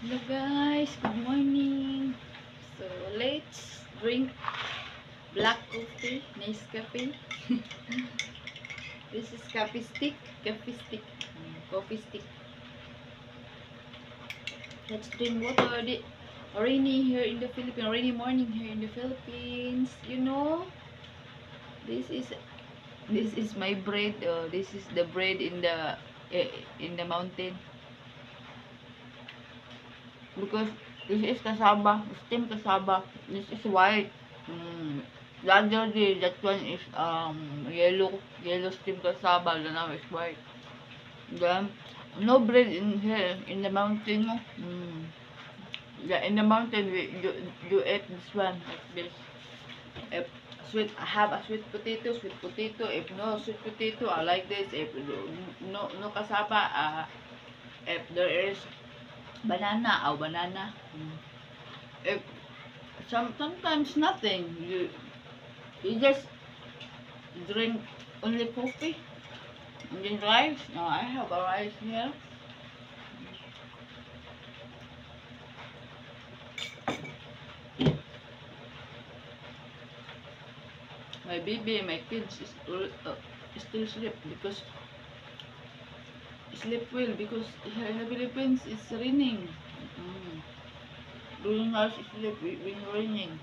Hello guys, good morning. So let's drink black coffee, Nescafe. This is coffee stick, coffee stick. Let's drink water. Rainy here in the Philippines, rainy morning here in the Philippines. You know, this is this is my bread. This is the bread in the mountain because this is cassava, steamed cassava. This is white. Mm. The other day, that one is yellow steamed cassava. The now is white. Then no bread in here in the mountain. No? Yeah, in the mountain you eat this one like this. If I have a sweet potato, sweet potato. If no sweet potato, I like this. If no cassava, if there is banana, banana. If sometimes nothing, you just drink only coffee and then rice. No, I have a rice here. My baby, my kids is still sleep because sleep well because here in the Philippines it's raining. During us sleep when raining.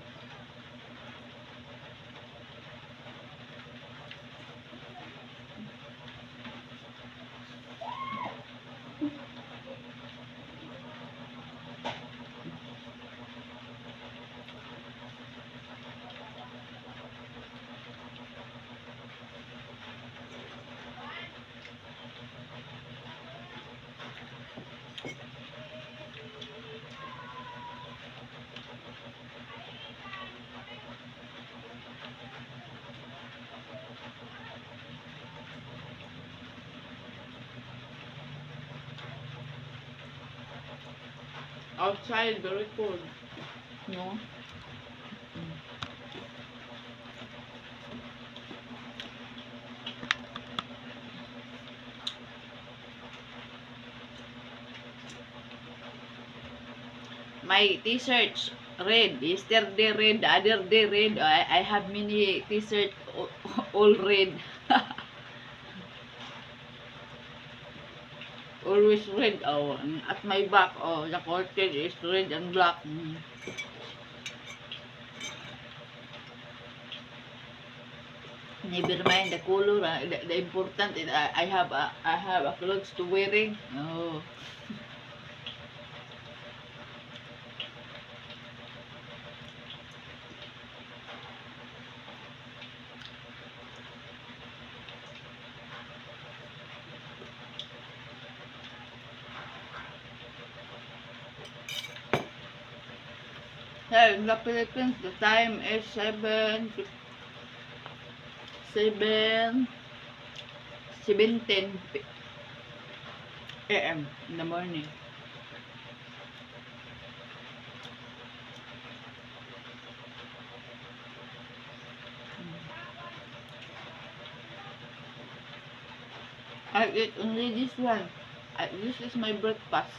Outside very cold. No. My t-shirts red. Yesterday red, the other day red. I have many t-shirt all red. Always red. Oh, and at my back, the curtain is red and black. Never mind the color. The important is I have a clothes to wearing. Oh. Here in the Philippines, the time is 7:17 a.m. in the morning. I eat only this one. This is my breakfast.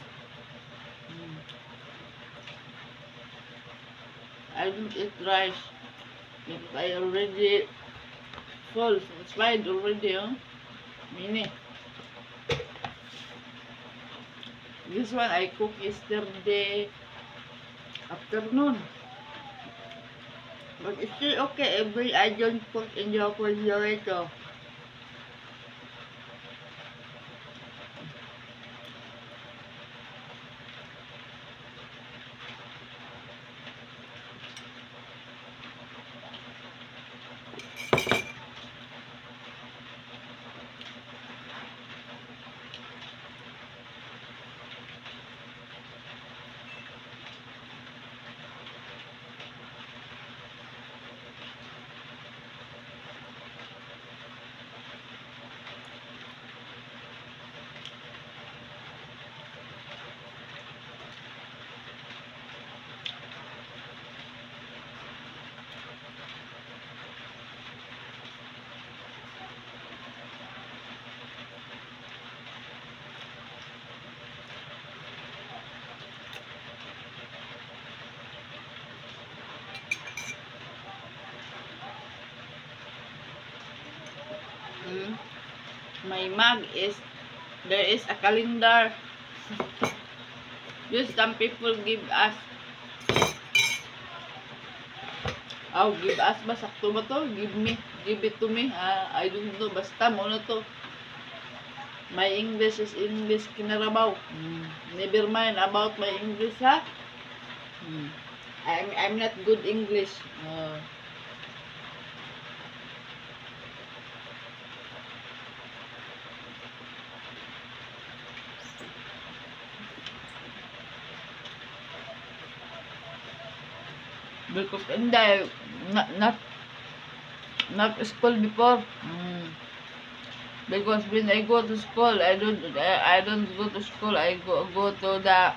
I don't eat rice because I already full, satisfied already. Mini. This one I cooked yesterday afternoon. But it's still okay. Every I don't put in the refrigerator. my mug is, there is a calendar. Just some people give us. Oh, give us ba? Sakto ba to? Give it to me. I don't know. Basta mo na to. My English is English kinarabaw. Never mind about my English, ha? I'm not good English. Because hindi, not school before. Because when I go to school, I don't go to school. I go to the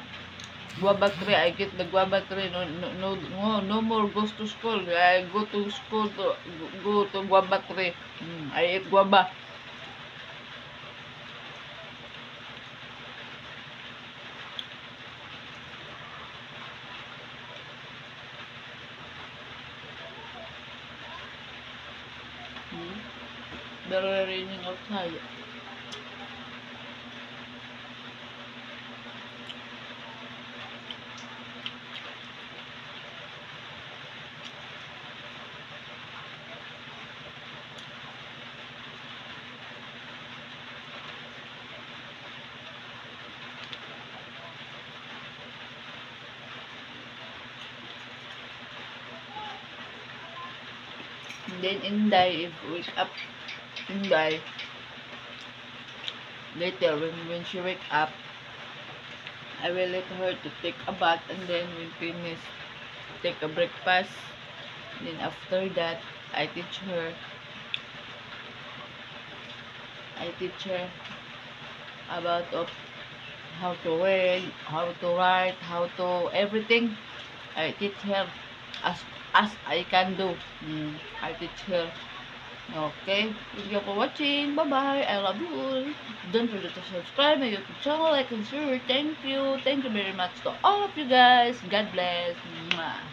guava tree. I get the guava tree. No more goes to school. I go to school to go to guava tree. I eat guava. They're raining outside. And then Inday, if wake up, Inday, later when she wake up, I will let her to take a bath, and then when finish, take a breakfast. Then after that, I teach her about of how to read, how to write, how to everything. I teach her as I can do. I teach her. Okay, thank you for watching. Bye bye. I love you all. Don't forget to subscribe my YouTube channel, like and share. Thank you very much to all of you guys. God bless. Mwah.